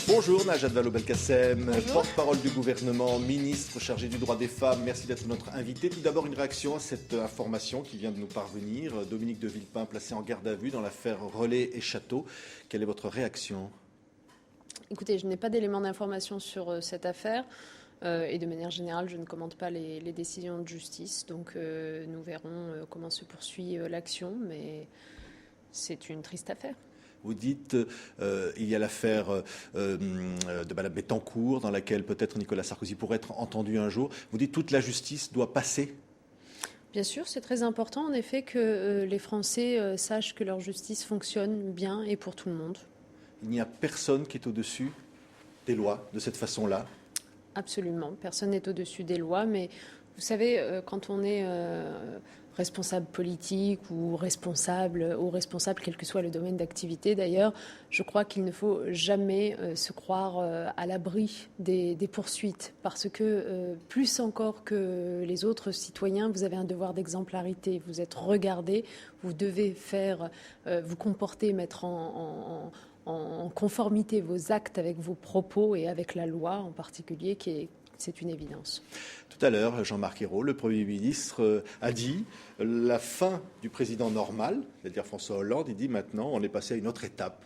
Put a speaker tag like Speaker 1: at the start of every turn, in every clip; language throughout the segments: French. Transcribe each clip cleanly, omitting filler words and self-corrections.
Speaker 1: Bonjour Najat Vallaud-Belkacem, porte-parole du gouvernement, ministre chargé du droit des femmes. Merci d'être notre invité. Tout d'abord, une réaction à cette information qui vient de nous parvenir. Dominique de Villepin placé en garde à vue dans l'affaire Relais et Château. Quelle est votre réaction ?
Speaker 2: Écoutez, je n'ai pas d'éléments d'information sur cette affaire. Et de manière générale, je ne commente pas les décisions de justice. Donc nous verrons comment se poursuit l'action. Mais c'est une triste affaire.
Speaker 1: Vous dites, il y a l'affaire de Mme Bettencourt, dans laquelle peut-être Nicolas Sarkozy pourrait être entendu un jour. Vous dites toute la justice doit passer ?
Speaker 2: Bien sûr, c'est très important en effet que les Français sachent que leur justice fonctionne bien et pour tout le monde.
Speaker 1: Il n'y a personne qui est au-dessus des lois de cette façon-là ?
Speaker 2: Absolument, personne n'est au-dessus des lois, mais vous savez, quand on est responsable politique ou responsable, quel que soit le domaine d'activité d'ailleurs, je crois qu'il ne faut jamais se croire à l'abri des poursuites, parce que plus encore que les autres citoyens, vous avez un devoir d'exemplarité, vous êtes regardé, vous devez vous comporter, mettre en conformité vos actes avec vos propos et avec la loi en particulier, c'est une évidence.
Speaker 1: Tout à l'heure, Jean-Marc Ayrault, le Premier ministre, a dit la fin du président normal, c'est-à-dire François Hollande. Il dit maintenant, on est passé à une autre étape.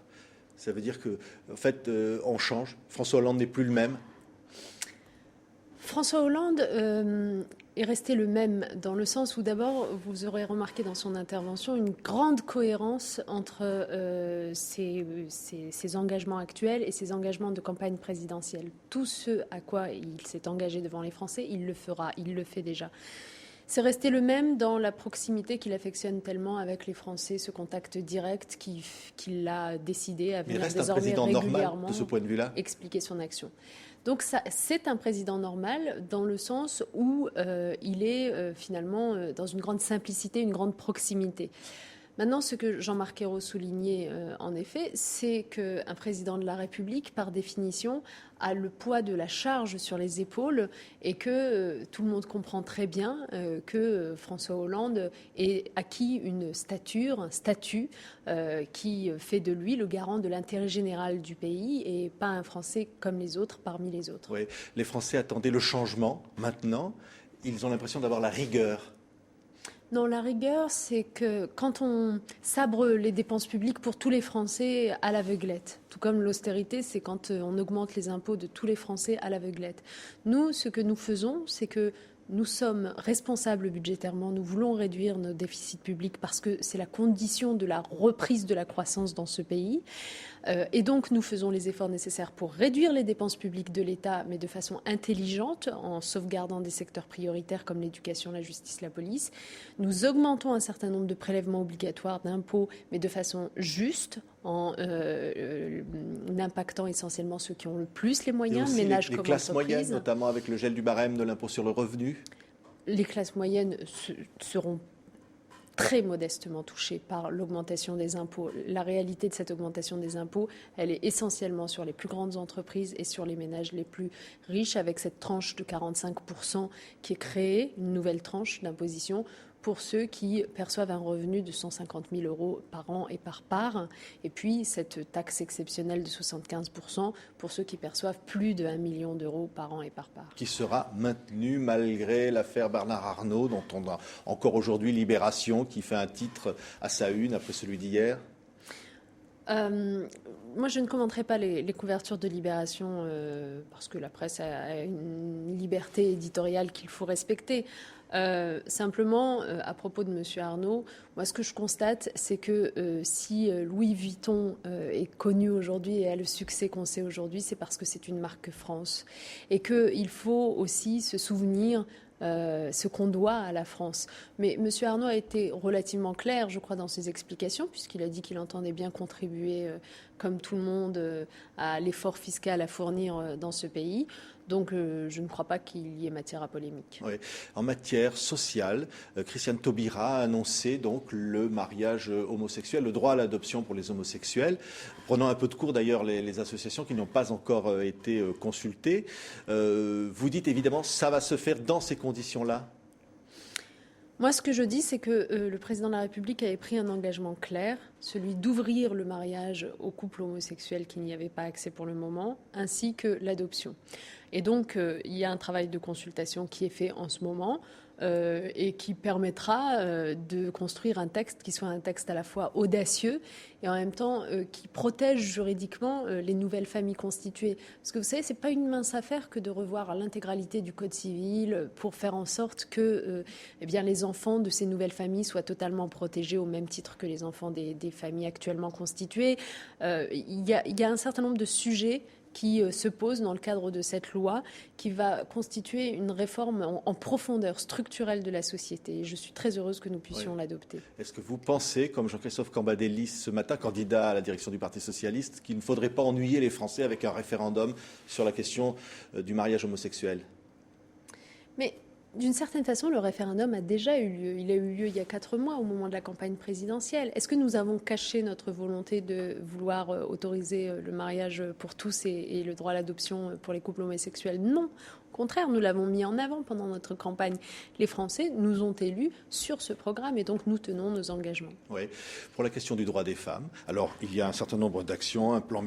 Speaker 1: Ça veut dire que, en fait, on change. François Hollande n'est plus le même.
Speaker 2: François Hollande est resté le même dans le sens où d'abord, vous aurez remarqué dans son intervention une grande cohérence entre ses engagements actuels et ses engagements de campagne présidentielle. Tout ce à quoi il s'est engagé devant les Français, il le fera, il le fait déjà. C'est resté le même dans la proximité qu'il affectionne tellement avec les Français, ce contact direct qu'il a décidé à venir désormais régulièrement
Speaker 1: de ce point de vue-là.
Speaker 2: Expliquer son action. Donc c'est un président normal dans le sens où il est finalement dans une grande simplicité, une grande proximité. Maintenant, ce que Jean-Marc Ayrault soulignait en effet, c'est qu'un président de la République, par définition, a le poids de la charge sur les épaules et que tout le monde comprend très bien que François Hollande ait acquis une stature, un statut qui fait de lui le garant de l'intérêt général du pays et pas un Français comme les autres parmi les autres.
Speaker 1: Oui, les Français attendaient le changement. Maintenant, ils ont l'impression d'avoir la rigueur.
Speaker 2: Non, la rigueur, c'est que quand on sabre les dépenses publiques pour tous les Français à l'aveuglette, tout comme l'austérité, c'est quand on augmente les impôts de tous les Français à l'aveuglette. Nous, ce que nous faisons, c'est que nous sommes responsables budgétairement, nous voulons réduire nos déficits publics parce que c'est la condition de la reprise de la croissance dans ce pays. Et donc, nous faisons les efforts nécessaires pour réduire les dépenses publiques de l'État, mais de façon intelligente, en sauvegardant des secteurs prioritaires comme l'éducation, la justice, la police. Nous augmentons un certain nombre de prélèvements obligatoires d'impôts, mais de façon juste, en impactant essentiellement ceux qui ont le plus les moyens, ménages comme entreprises.
Speaker 1: Les classes moyennes, notamment avec le gel du barème de l'impôt sur le revenu.
Speaker 2: Les classes moyennes seront très modestement touchées par l'augmentation des impôts. La réalité de cette augmentation des impôts, elle est essentiellement sur les plus grandes entreprises et sur les ménages les plus riches, avec cette tranche de 45% qui est créée, une nouvelle tranche d'imposition pour ceux qui perçoivent un revenu de 150 000 euros par an et par part. Et puis cette taxe exceptionnelle de 75% pour ceux qui perçoivent plus de 1 million d'euros par an et par part.
Speaker 1: Qui sera maintenue malgré l'affaire Bernard Arnault, dont on a encore aujourd'hui Libération, qui fait un titre à sa une après celui d'hier.
Speaker 2: Moi, je ne commenterai pas les couvertures de Libération parce que la presse a une liberté éditoriale qu'il faut respecter. Simplement, à propos de M. Arnault, moi, ce que je constate, c'est que si Louis Vuitton est connu aujourd'hui et a le succès qu'on sait aujourd'hui, c'est parce que c'est une marque France. Et qu'il faut aussi se souvenir ce qu'on doit à la France. Mais M. Arnault a été relativement clair, je crois, dans ses explications, puisqu'il a dit qu'il entendait bien contribuer, comme tout le monde, à l'effort fiscal à fournir dans ce pays. Donc je ne crois pas qu'il y ait matière à polémique.
Speaker 1: Oui. En matière sociale, Christiane Taubira a annoncé donc le mariage homosexuel, le droit à l'adoption pour les homosexuels. Prenant un peu de cours d'ailleurs les associations qui n'ont pas encore été consultées. Vous dites évidemment ça va se faire dans ces conditions-là.
Speaker 2: Moi, ce que je dis, c'est que le président de la République avait pris un engagement clair, celui d'ouvrir le mariage aux couples homosexuels qui n'y avaient pas accès pour le moment, ainsi que l'adoption. Et donc, il y a un travail de consultation qui est fait en ce moment et qui permettra de construire un texte qui soit un texte à la fois audacieux et en même temps qui protège juridiquement les nouvelles familles constituées. Parce que vous savez, ce n'est pas une mince affaire que de revoir l'intégralité du Code civil pour faire en sorte que eh bien, les enfants de ces nouvelles familles soient totalement protégés au même titre que les enfants des familles actuellement constituées. Il y a un certain nombre de sujets qui se pose dans le cadre de cette loi qui va constituer une réforme en profondeur structurelle de la société. Et je suis très heureuse que nous puissions l'adopter.
Speaker 1: Est-ce que vous pensez, comme Jean-Christophe Cambadélis ce matin, candidat à la direction du Parti socialiste, qu'il ne faudrait pas ennuyer les Français avec un référendum sur la question du mariage homosexuel ?
Speaker 2: Mais d'une certaine façon, le référendum a déjà eu lieu. Il a eu lieu il y a 4 mois, au moment de la campagne présidentielle. Est-ce que nous avons caché notre volonté de vouloir autoriser le mariage pour tous et le droit à l'adoption pour les couples homosexuels ? Non. Au contraire, nous l'avons mis en avant pendant notre campagne. Les Français nous ont élus sur ce programme et donc nous tenons nos engagements.
Speaker 1: Oui. Pour la question du droit des femmes, alors il y a un certain nombre d'actions, un plan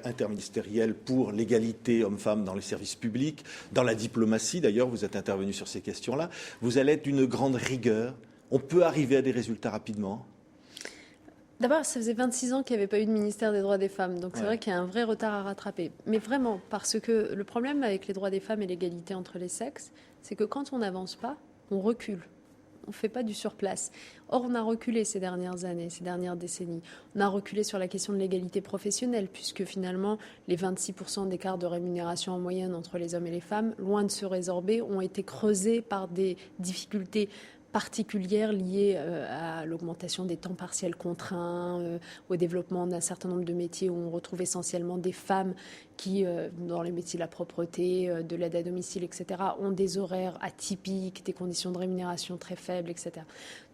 Speaker 1: interministériel pour l'égalité hommes-femmes dans les services publics, dans la diplomatie d'ailleurs, vous êtes intervenu sur ces questions-là. Vous allez être d'une grande rigueur. On peut arriver à des résultats rapidement ?
Speaker 2: D'abord, ça faisait 26 ans qu'il n'y avait pas eu de ministère des droits des femmes, donc c'est vrai qu'il y a un vrai retard à rattraper. Mais vraiment, parce que le problème avec les droits des femmes et l'égalité entre les sexes, c'est que quand on n'avance pas, on recule. On ne fait pas du surplace. Or, on a reculé ces dernières années, ces dernières décennies. On a reculé sur la question de l'égalité professionnelle, puisque finalement, les 26% d'écart de rémunération en moyenne entre les hommes et les femmes, loin de se résorber, ont été creusés par des difficultés particulières liées à l'augmentation des temps partiels contraints, au développement d'un certain nombre de métiers où on retrouve essentiellement des femmes qui, dans les métiers de la propreté, de l'aide à domicile, etc., ont des horaires atypiques, des conditions de rémunération très faibles, etc.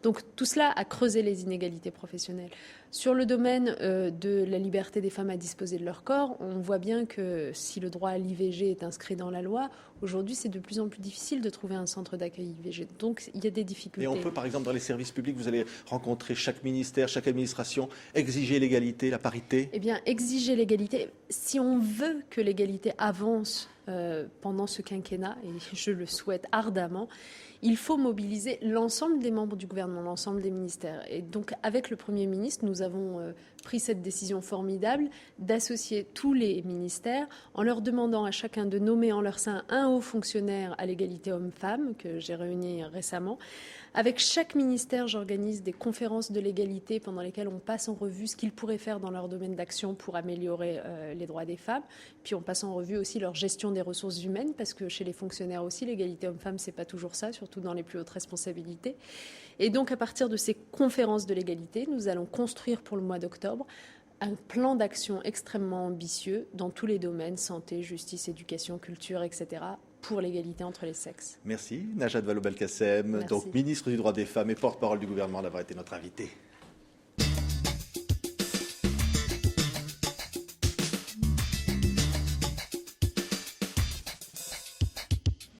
Speaker 2: Donc tout cela a creusé les inégalités professionnelles. Sur le domaine de la liberté des femmes à disposer de leur corps, on voit bien que si le droit à l'IVG est inscrit dans la loi, aujourd'hui c'est de plus en plus difficile de trouver un centre d'accueil IVG. Donc il y a des difficultés.
Speaker 1: Et on peut par exemple dans les services publics, vous allez rencontrer chaque ministère, chaque administration, exiger l'égalité, la parité ?
Speaker 2: Eh bien exiger l'égalité, si on veut que l'égalité avance pendant ce quinquennat, et je le souhaite ardemment, il faut mobiliser l'ensemble des membres du gouvernement, l'ensemble des ministères. Et donc, avec le Premier ministre, nous avons pris cette décision formidable d'associer tous les ministères en leur demandant à chacun de nommer en leur sein un haut fonctionnaire à l'égalité homme-femme, que j'ai réuni récemment. Avec chaque ministère, j'organise des conférences de l'égalité pendant lesquelles on passe en revue ce qu'ils pourraient faire dans leur domaine d'action pour améliorer les droits des femmes. Puis on passe en revue aussi leur gestion des ressources humaines, parce que chez les fonctionnaires aussi, l'égalité homme-femme, c'est pas toujours ça, surtout dans les plus hautes responsabilités. Et donc, à partir de ces conférences de l'égalité, nous allons construire pour le mois d'octobre un plan d'action extrêmement ambitieux dans tous les domaines, santé, justice, éducation, culture, etc., pour l'égalité entre les sexes.
Speaker 1: Merci, Najat Vallaud-Belkacem, donc ministre du droit des femmes et porte-parole du gouvernement, d'avoir été notre invitée.